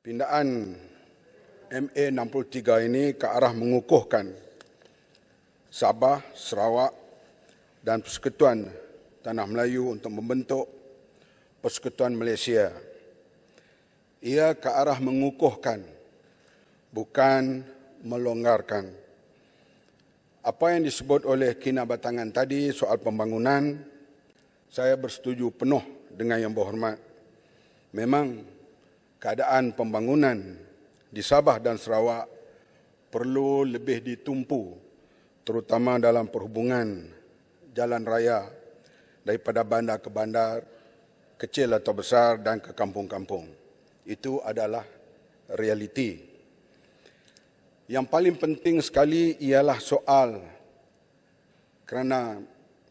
Pindaan MA63 ini ke arah mengukuhkan Sabah, Sarawak dan Persekutuan Tanah Melayu untuk membentuk Persekutuan Malaysia. Ia ke arah mengukuhkan, bukan melonggarkan. Apa yang disebut oleh Kinabatangan tadi soal pembangunan, saya bersetuju penuh dengan Yang Berhormat. Memang keadaan pembangunan di Sabah dan Sarawak perlu lebih ditumpu, terutama dalam perhubungan jalan raya daripada bandar ke bandar, kecil atau besar dan ke kampung-kampung. Itu adalah realiti. Yang paling penting sekali ialah soal kerana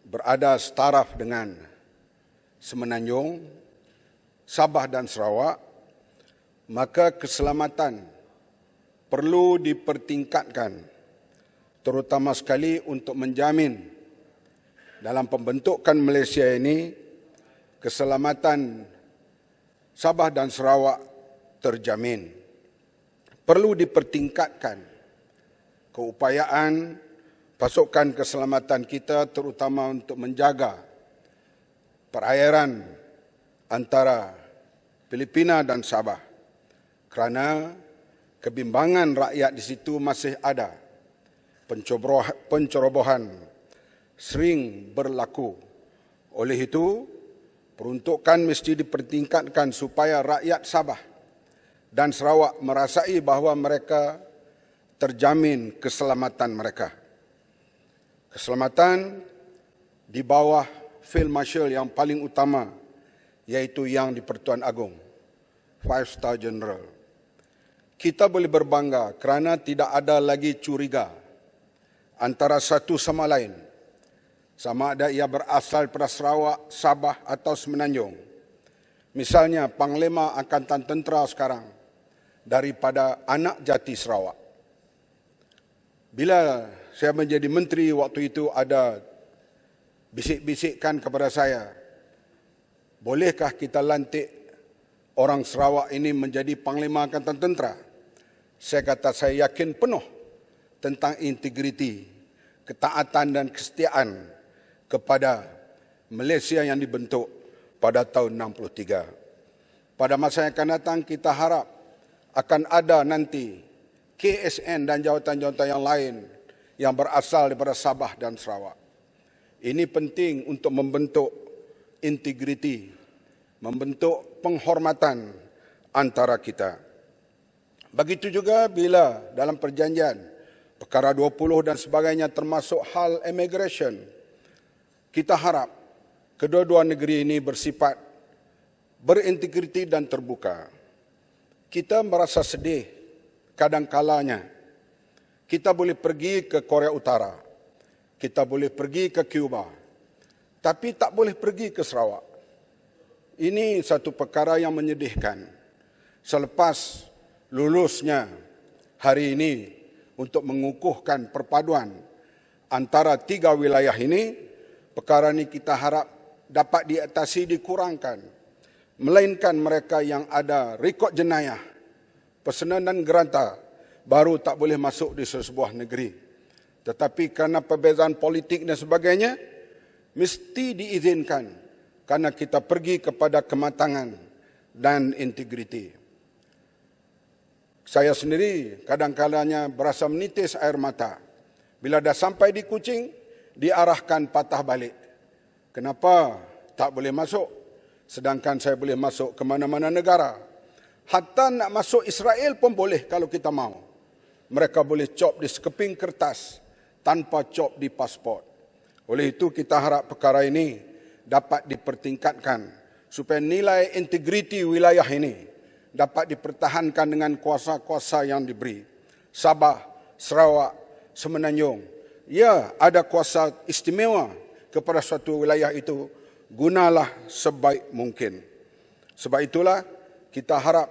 berada setaraf dengan Semenanjung, Sabah dan Sarawak, maka keselamatan perlu dipertingkatkan, terutama sekali untuk menjamin dalam pembentukan Malaysia ini, keselamatan Sabah dan Sarawak terjamin. Perlu dipertingkatkan keupayaan pasukan keselamatan kita, terutama untuk menjaga perairan antara Filipina dan Sabah, kerana kebimbangan rakyat di situ masih ada. Pencerobohan sering berlaku. Oleh itu, peruntukan mesti dipertingkatkan supaya rakyat Sabah dan Sarawak merasai bahawa mereka terjamin keselamatan mereka. Keselamatan di bawah Field Marshal yang paling utama, iaitu yang di Pertuan Agong, 5-star General. Kita boleh berbangga kerana tidak ada lagi curiga antara satu sama lain, sama ada ia berasal daripada Sarawak, Sabah atau Semenanjung. Misalnya, Panglima Angkatan Tentera sekarang daripada anak jati Sarawak. Bila saya menjadi menteri waktu itu, ada bisik-bisikkan kepada saya, bolehkah kita lantik orang Sarawak ini menjadi Panglima Angkatan Tentera? Saya kata saya yakin penuh tentang integriti, ketaatan dan kesetiaan kepada Malaysia yang dibentuk pada tahun 63. Pada masa yang akan datang, kita harap akan ada nanti KSN dan jawatan-jawatan yang lain yang berasal daripada Sabah dan Sarawak. Ini penting untuk membentuk integriti, membentuk penghormatan antara kita. Begitu juga bila dalam perjanjian perkara 20 dan sebagainya, termasuk hal immigration, kita harap kedua-dua negeri ini bersifat berintegriti dan terbuka. Kita merasa sedih kadang-kalanya kita boleh pergi ke Korea Utara, kita boleh pergi ke Cuba, tapi tak boleh pergi ke Sarawak. Ini satu perkara yang menyedihkan. Selepas lulusnya hari ini untuk mengukuhkan perpaduan antara tiga wilayah ini, perkara ini kita harap dapat diatasi, dikurangkan. Melainkan mereka yang ada rekod jenayah, pesanan dan geranta, baru tak boleh masuk di sebuah negeri. Tetapi kerana perbezaan politik dan sebagainya, mesti diizinkan kerana kita pergi kepada kematangan dan integriti. Saya sendiri kadang-kadangnya berasa menitis air mata. Bila dah sampai di Kuching, diarahkan patah balik. Kenapa tak boleh masuk? Sedangkan saya boleh masuk ke mana-mana negara. Hatta nak masuk Israel pun boleh kalau kita mahu. Mereka boleh cop di sekeping kertas tanpa cop di pasport. Oleh itu kita harap perkara ini dapat dipertingkatkan supaya nilai integriti wilayah ini dapat dipertahankan dengan kuasa-kuasa yang diberi. Sabah, Sarawak, Semenanjung, ya ada kuasa istimewa kepada suatu wilayah itu, gunalah sebaik mungkin. Sebab itulah kita harap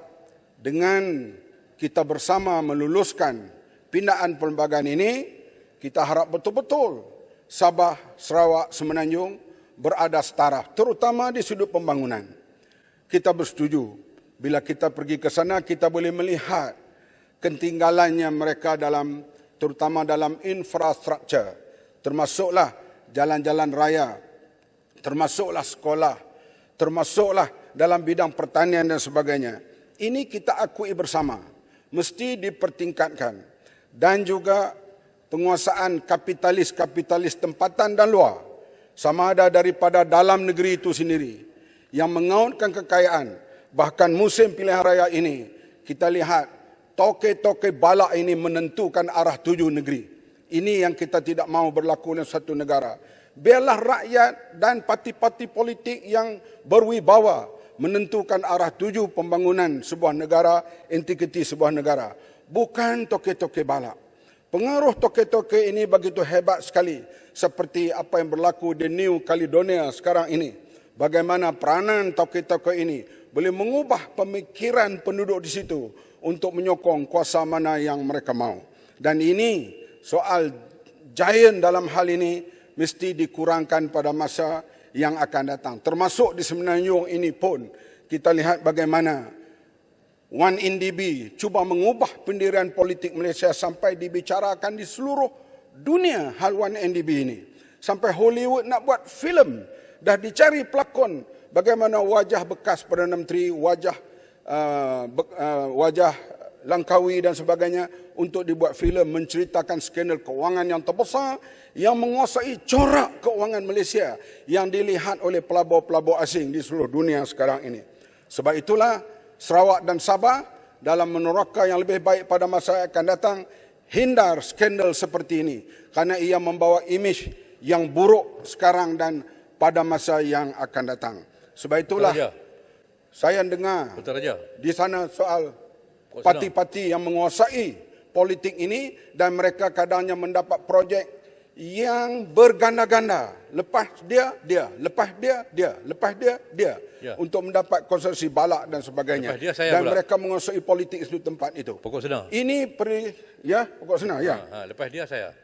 dengan kita bersama meluluskan pindaan perlembagaan ini, kita harap betul-betul Sabah, Sarawak, Semenanjung berada setara, terutama di sudut pembangunan. Kita bersetuju Bila kita pergi ke sana, kita boleh melihat ketinggalannya mereka terutama dalam infrastruktur, termasuklah jalan-jalan raya, termasuklah sekolah, termasuklah dalam bidang pertanian dan sebagainya. Ini kita akui bersama, mesti dipertingkatkan. Dan juga penguasaan kapitalis tempatan dan luar, sama ada daripada dalam negeri itu sendiri, yang mengautkan kekayaan. Bahkan musim pilihan raya ini, kita lihat toke-toke balak ini menentukan arah tuju negeri. Ini yang kita tidak mahu berlaku dalam satu negara. Biarlah rakyat dan parti-parti politik yang berwibawa menentukan arah tuju pembangunan sebuah negara, integriti sebuah negara. Bukan toke-toke balak. Pengaruh toke-toke ini begitu hebat sekali. Seperti apa yang berlaku di New Caledonia sekarang ini. Bagaimana peranan toke-toke ini boleh mengubah pemikiran penduduk di situ untuk menyokong kuasa mana yang mereka mahu. Dan ini soal giant dalam hal ini mesti dikurangkan pada masa yang akan datang. Termasuk di Semenanjung ini pun kita lihat bagaimana One NDB cuba mengubah pendirian politik Malaysia sampai dibicarakan di seluruh dunia hal One NDB ini. Sampai Hollywood nak buat filem, dah dicari pelakon bagaimana wajah bekas Perdana Menteri, wajah Langkawi dan sebagainya untuk dibuat filem menceritakan skandal kewangan yang terbesar yang menguasai corak kewangan Malaysia yang dilihat oleh pelabur-pelabur asing di seluruh dunia sekarang ini. Sebab itulah Sarawak dan Sabah dalam meneraka yang lebih baik pada masa yang akan datang, hindar skandal seperti ini kerana ia membawa imej yang buruk sekarang dan pada masa yang akan datang. Sebab itulah saya dengar di sana soal parti-parti yang menguasai politik ini dan mereka kadangnya mendapat projek yang berganda-ganda. Lepas dia, lepas dia, lepas dia. Ya. Untuk mendapat konsesi balak dan sebagainya. Dan pula mereka menguasai politik di tempat itu. Pokok Senang. Ini Pokok Senang, ya. Lepas dia saya.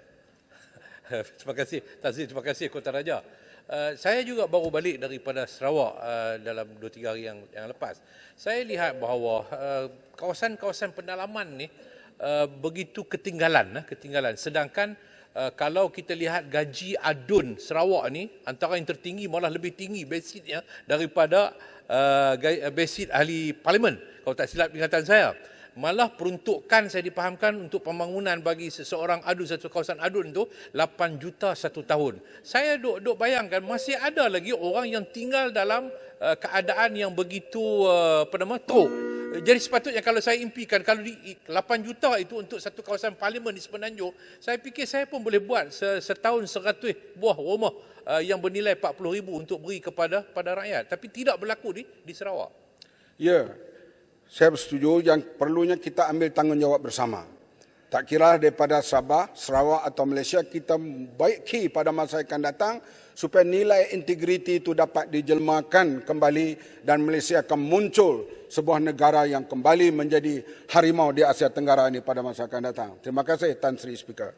Terima kasih Tazli, terima kasih Kota Raja. Saya juga baru balik daripada Sarawak dalam 2-3 hari yang lepas. Saya lihat bahawa kawasan-kawasan pendalaman ni begitu ketinggalan. Sedangkan kalau kita lihat gaji adun Sarawak ni antara yang tertinggi, malah lebih tinggi basicnya daripada basit ahli parlimen, kalau tak silap ingatan saya. Malah peruntukan saya dipahamkan untuk pembangunan bagi seseorang adun, satu kawasan adun tu 8 juta satu tahun. Saya duk bayangkan masih ada lagi orang yang tinggal dalam keadaan yang begitu teruk. Jadi sepatutnya kalau saya impikan, kalau 8 juta itu untuk satu kawasan parlimen di Semenanjung, saya fikir saya pun boleh buat setahun 100 buah rumah yang bernilai 40,000 untuk beri kepada rakyat. Tapi tidak berlaku di Sarawak. Ya, saya bersetuju yang perlunya kita ambil tanggungjawab bersama. Tak kira daripada Sabah, Sarawak atau Malaysia, kita baiki pada masa yang akan datang supaya nilai integriti itu dapat dijelmakan kembali dan Malaysia akan muncul sebuah negara yang kembali menjadi harimau di Asia Tenggara ini pada masa akan datang. Terima kasih Tan Sri Speaker.